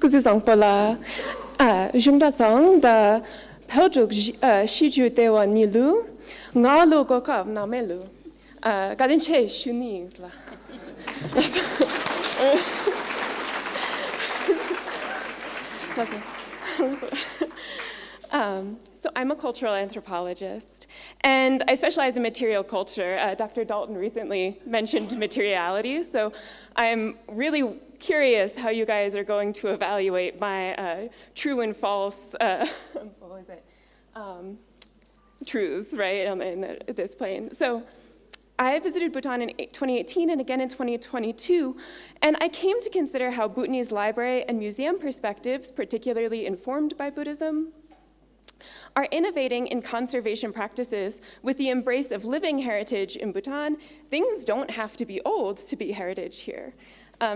Kuzuzangpola, Jungdasang, the Peljuk Shiju Dewa Nilu, Ngalu Gokav Namelu, Gadinche Shuningsla. So I'm a cultural anthropologist, and I specialize in material culture. Dr. Dalton recently mentioned materiality, so I'm really curious how you guys are going to evaluate my true and false, truths, right, in this plane. So I visited Bhutan in 2018 and again in 2022, and I came to consider how Bhutanese library and museum perspectives, particularly informed by Buddhism, are innovating in conservation practices with the embrace of living heritage in Bhutan. Things don't have to be old to be heritage here.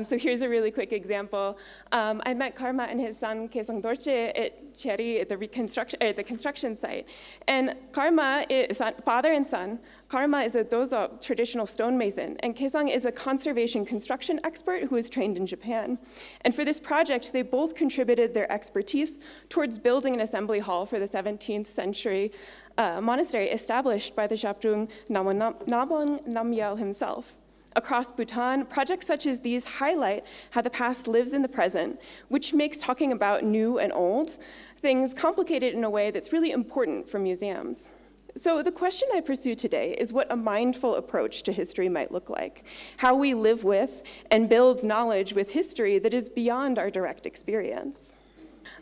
So here's a really quick example. I met Karma and his son Kesang Dorche at Cherry at the construction site. And Karma is father and son. Karma is a dozo traditional stonemason, and Kesang is a conservation construction expert who is trained in Japan. And for this project, they both contributed their expertise towards building an assembly hall for the 17th century monastery established by the Shabdrung Nabon Namgyal himself. Across Bhutan, projects such as these highlight how the past lives in the present, which makes talking about new and old things complicated in a way that's really important for museums. So the question I pursue today is what a mindful approach to history might look like, how we live with and build knowledge with history that is beyond our direct experience.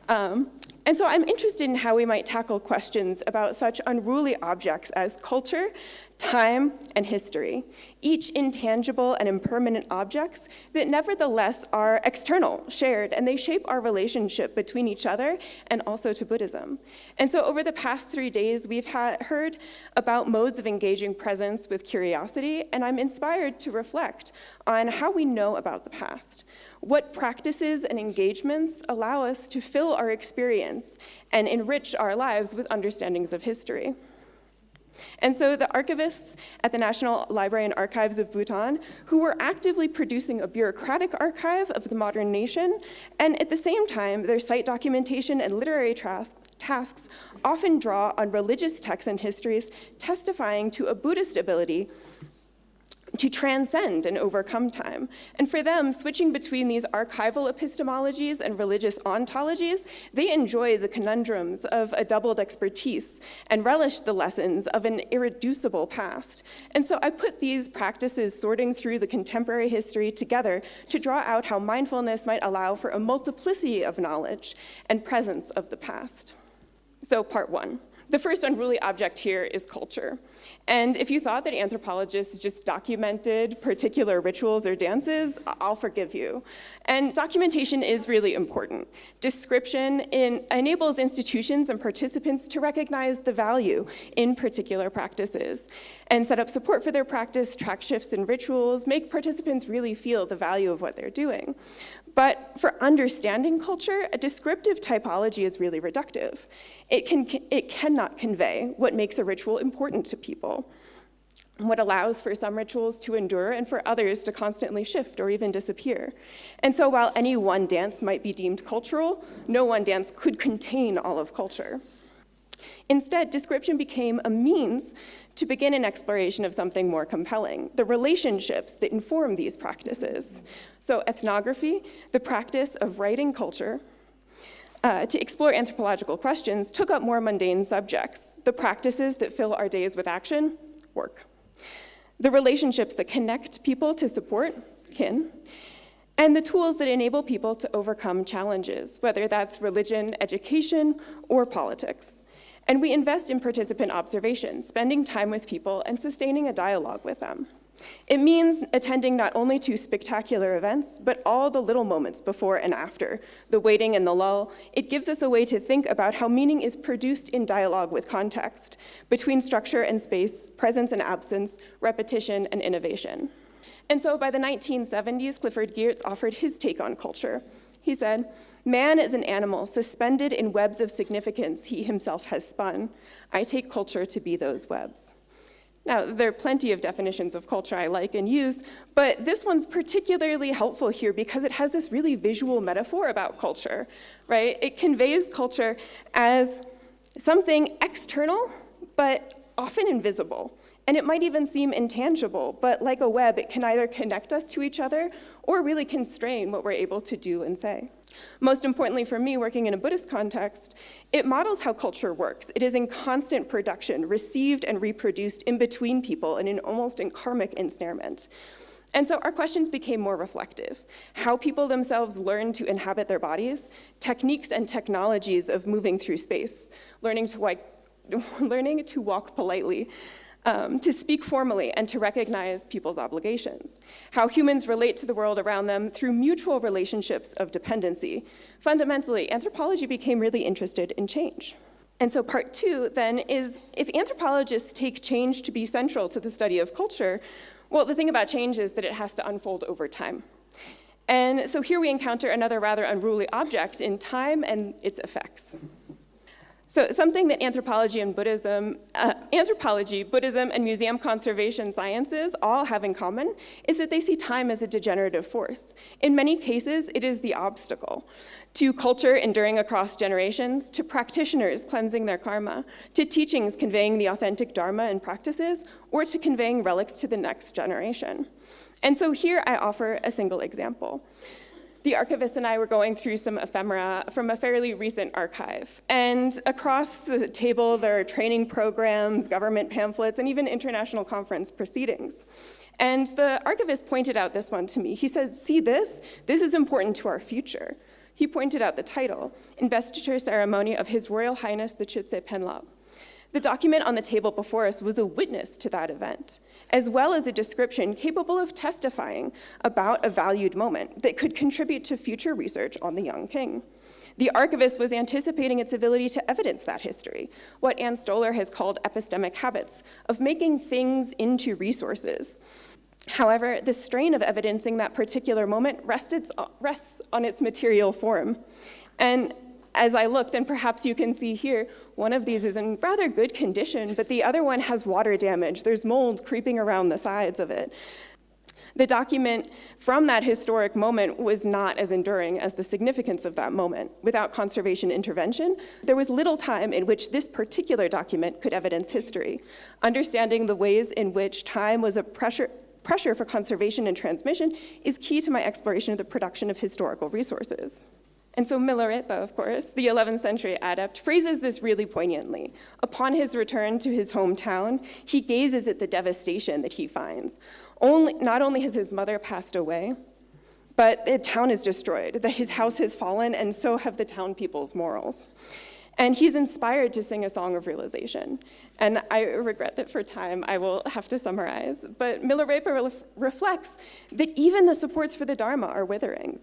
And so I'm interested in how we might tackle questions about such unruly objects as culture, time, and history, each intangible and impermanent objects that nevertheless are external, shared, and they shape our relationship between each other and also to Buddhism. And so over the past 3 days, we've heard about modes of engaging presence with curiosity, and I'm inspired to reflect on how we know about the past. What practices and engagements allow us to fill our experience and enrich our lives with understandings of history? And so the archivists at the National Library and Archives of Bhutan, who were actively producing a bureaucratic archive of the modern nation, and at the same time, their site documentation and literary tasks often draw on religious texts and histories testifying to a Buddhist ability to transcend and overcome time. And for them, switching between these archival epistemologies and religious ontologies, they enjoy the conundrums of a doubled expertise and relish the lessons of an irreducible past. And so I put these practices sorting through the contemporary history together to draw out how mindfulness might allow for a multiplicity of knowledge and presence of the past. So part one. The first unruly object here is culture. And if you thought that anthropologists just documented particular rituals or dances, I'll forgive you. And documentation is really important. Description enables institutions and participants to recognize the value in particular practices and set up support for their practice, track shifts in rituals, make participants really feel the value of what they're doing. But for understanding culture, a descriptive typology is really reductive. It cannot convey what makes a ritual important to people, what allows for some rituals to endure and for others to constantly shift or even disappear. And so while any one dance might be deemed cultural, no one dance could contain all of culture. Instead, description became a means to begin an exploration of something more compelling, the relationships that inform these practices. So ethnography, the practice of writing culture, to explore anthropological questions, took up more mundane subjects, the practices that fill our days with action, work, the relationships that connect people to support, kin, and the tools that enable people to overcome challenges, whether that's religion, education, or politics. And we invest in participant observation, spending time with people and sustaining a dialogue with them. It means attending not only to spectacular events, but all the little moments before and after, the waiting and the lull. It gives us a way to think about how meaning is produced in dialogue with context, between structure and space, presence and absence, repetition and innovation. And so by the 1970s, Clifford Geertz offered his take on culture. He said, "Man is an animal suspended in webs of significance he himself has spun. I take culture to be those webs." Now, there are plenty of definitions of culture I like and use, but this one's particularly helpful here because it has this really visual metaphor about culture, right? It conveys culture as something external, but often invisible. And it might even seem intangible, but like a web, it can either connect us to each other or really constrain what we're able to do and say. Most importantly for me, working in a Buddhist context, it models how culture works. It is in constant production, received and reproduced in between people and almost in karmic ensnarement. And so our questions became more reflective. How people themselves learn to inhabit their bodies, techniques and technologies of moving through space, learning to walk politely, to speak formally and to recognize people's obligations, how humans relate to the world around them through mutual relationships of dependency. Fundamentally, anthropology became really interested in change. And so part 2 then is, if anthropologists take change to be central to the study of culture, well, the thing about change is that it has to unfold over time. And so here we encounter another rather unruly object in time and its effects. So something that anthropology, Buddhism, and museum conservation sciences all have in common is that they see time as a degenerative force. In many cases, it is the obstacle to culture enduring across generations, to practitioners cleansing their karma, to teachings conveying the authentic dharma and practices, or to conveying relics to the next generation. And so here I offer a single example. The archivist and I were going through some ephemera from a fairly recent archive. And across the table, there are training programs, government pamphlets, and even international conference proceedings. And the archivist pointed out this one to me. He said, "See this? This is important to our future." He pointed out the title, Investiture Ceremony of His Royal Highness the Chitse Penlab. The document on the table before us was a witness to that event, as well as a description capable of testifying about a valued moment that could contribute to future research on the young king. The archivist was anticipating its ability to evidence that history, what Ann Stoler has called epistemic habits, of making things into resources. However, the strain of evidencing that particular moment rests on its material form. And as I looked, and perhaps you can see here, one of these is in rather good condition, but the other one has water damage. There's mold creeping around the sides of it. The document from that historic moment was not as enduring as the significance of that moment. Without conservation intervention, there was little time in which this particular document could evidence history. Understanding the ways in which time was a pressure for conservation and transmission is key to my exploration of the production of historical resources. And so Milarepa, of course, the 11th century adept, phrases this really poignantly. Upon his return to his hometown, he gazes at the devastation that he finds. Not only has his mother passed away, but the town is destroyed, that his house has fallen, and so have the town people's morals. And he's inspired to sing a song of realization. And I regret that for time I will have to summarize, but Milarepa reflects that even the supports for the Dharma are withering.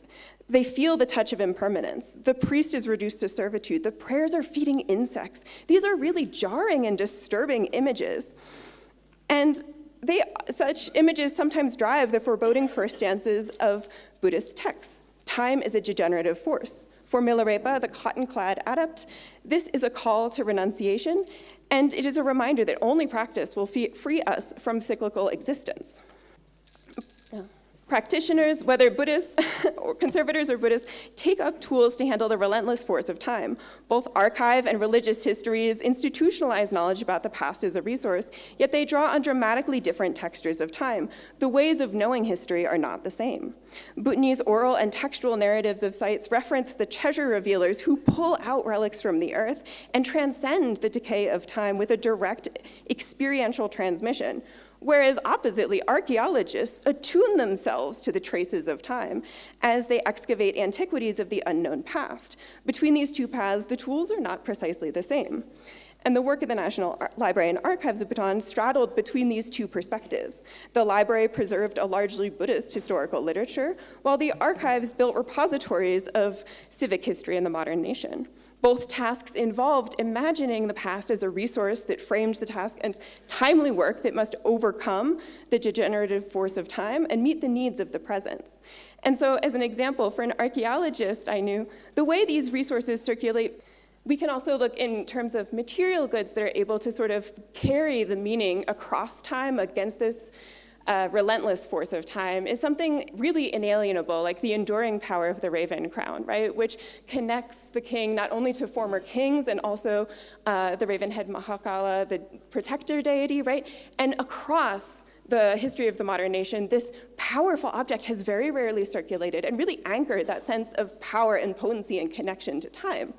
They feel the touch of impermanence. The priest is reduced to servitude. The prayers are feeding insects. These are really jarring and disturbing images. And such images sometimes drive the foreboding first stances of Buddhist texts. Time is a degenerative force. For Milarepa, the cotton-clad adept, this is a call to renunciation, and it is a reminder that only practice will free us from cyclical existence. Practitioners, whether Buddhists or conservators or Buddhists, take up tools to handle the relentless force of time. Both archive and religious histories institutionalize knowledge about the past as a resource, yet they draw on dramatically different textures of time. The ways of knowing history are not the same. Bhutanese oral and textual narratives of sites reference the treasure revealers who pull out relics from the earth and transcend the decay of time with a direct experiential transmission. Whereas oppositely, archaeologists attune themselves to the traces of time as they excavate antiquities of the unknown past. Between these two paths, the tools are not precisely the same. And the work of the National Library and Archives of Bhutan straddled between these two perspectives. The library preserved a largely Buddhist historical literature, while the archives built repositories of civic history in the modern nation. Both tasks involved imagining the past as a resource that framed the task and timely work that must overcome the degenerative force of time and meet the needs of the present. And so as an example, for an archaeologist I knew, the way these resources circulate We can also look in terms of material goods that are able to sort of carry the meaning across time against this relentless force of time is something really inalienable, like the enduring power of the raven crown, right? Which connects the king not only to former kings and also the raven head Mahakala, the protector deity, right? And across the history of the modern nation, this powerful object has very rarely circulated and really anchored that sense of power and potency and connection to time.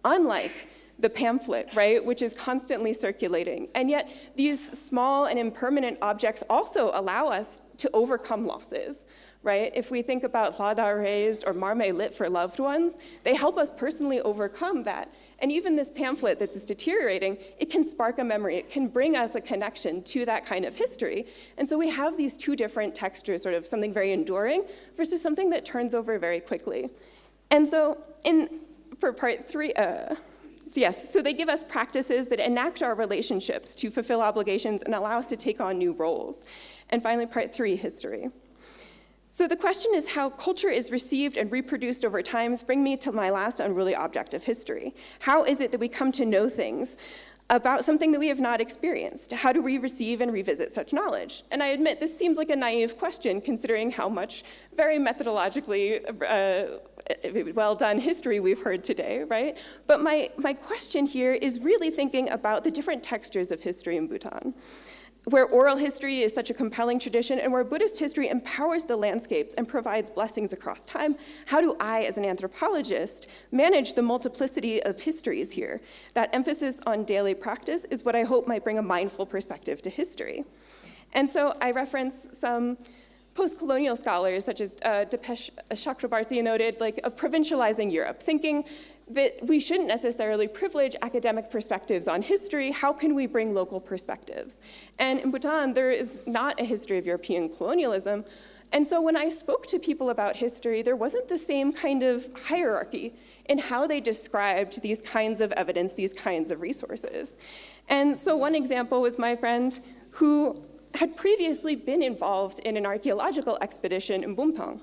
Unlike the pamphlet, right, which is constantly circulating. And yet these small and impermanent objects also allow us to overcome losses, right? If we think about Lada raised or Marme lit for loved ones, they help us personally overcome that. And even this pamphlet that's deteriorating, it can spark a memory. It can bring us a connection to that kind of history. And so we have these two different textures, sort of something very enduring versus something that turns over very quickly. And so for part 3, so they give us practices that enact our relationships to fulfill obligations and allow us to take on new roles. And finally, part 3, history. So the question is how culture is received and reproduced over time bring me to my last unruly object of history. How is it that we come to know things about something that we have not experienced? How do we receive and revisit such knowledge? And I admit this seems like a naive question considering how much very methodologically well-done history we've heard today, right? But my question here is really thinking about the different textures of history in Bhutan, where oral history is such a compelling tradition and where Buddhist history empowers the landscapes and provides blessings across time. How do I, as an anthropologist, manage the multiplicity of histories here? That emphasis on daily practice is what I hope might bring a mindful perspective to history. And so I reference some post-colonial scholars, such as Depeche Chakrabarty noted, like of provincializing Europe, thinking that we shouldn't necessarily privilege academic perspectives on history. How can we bring local perspectives? And in Bhutan, there is not a history of European colonialism. And so when I spoke to people about history, there wasn't the same kind of hierarchy in how they described these kinds of evidence, these kinds of resources. And so one example was my friend who had previously been involved in an archaeological expedition in Bumthang.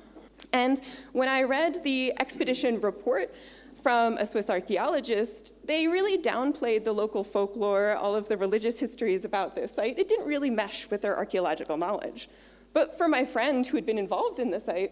And when I read the expedition report from a Swiss archaeologist, they really downplayed the local folklore, all of the religious histories about this site. It didn't really mesh with their archaeological knowledge. But for my friend who had been involved in the site,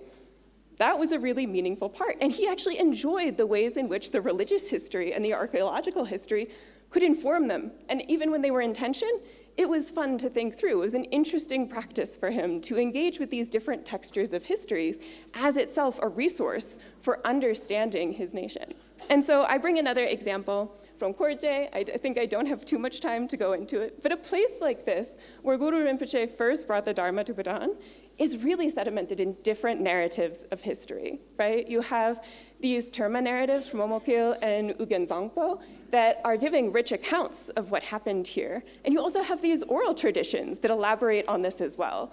that was a really meaningful part. And he actually enjoyed the ways in which the religious history and the archaeological history could inform them. And even when they were in tension, it was fun to think through. It was an interesting practice for him to engage with these different textures of histories as itself a resource for understanding his nation. And so I bring another example from Korje. I think I don't have too much time to go into it, but a place like this, where Guru Rinpoche first brought the Dharma to Bhutan, is really sedimented in different narratives of history, right? You have these Terma narratives from Momokil and Ugen Zangpo that are giving rich accounts of what happened here. And you also have these oral traditions that elaborate on this as well.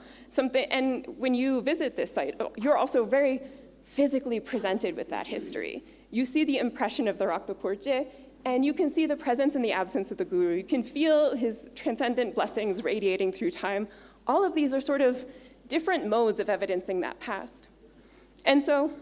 And when you visit this site, you're also very physically presented with that history. You see the impression of the Rakta Korje, and you can see the presence and the absence of the Guru. You can feel his transcendent blessings radiating through time. All of these are sort of different modes of evidencing that past. And so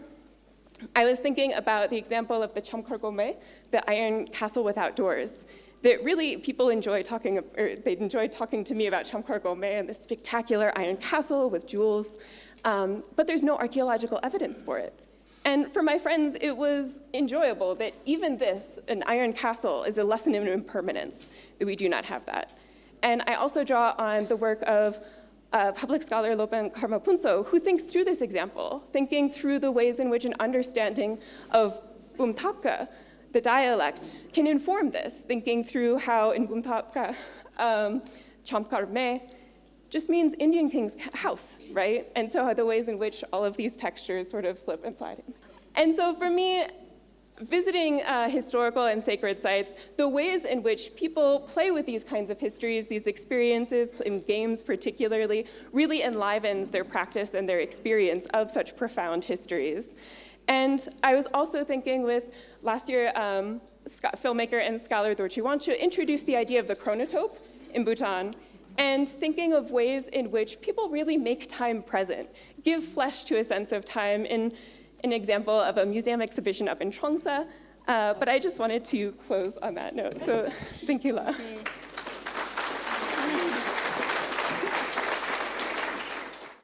I was thinking about the example of the Chamkar Gome, the iron castle without doors, that really people enjoy talking, or they enjoy talking to me about Chamkar Gome and this spectacular iron castle with jewels, but there's no archaeological evidence for it. And for my friends, it was enjoyable that even this, an iron castle, is a lesson in impermanence, that we do not have that. And I also draw on the work of public scholar Lopan Karmapunso, who thinks through this example, thinking through the ways in which an understanding of Bumthapka, the dialect, can inform this, thinking through how in Bumthapka, Chamkar Me just means Indian king's house, right? And so the ways in which all of these textures sort of slip inside him. And so for me, visiting historical and sacred sites, the ways in which people play with these kinds of histories, these experiences, in games particularly, really enlivens their practice and their experience of such profound histories. And I was also thinking with last year, filmmaker and scholar Dorchi Wancho introduced the idea of the chronotope in Bhutan, and thinking of ways in which people really make time present, give flesh to a sense of time. In an example of a museum exhibition up in Trongsa, But I just wanted to close on that note. So thank you, La.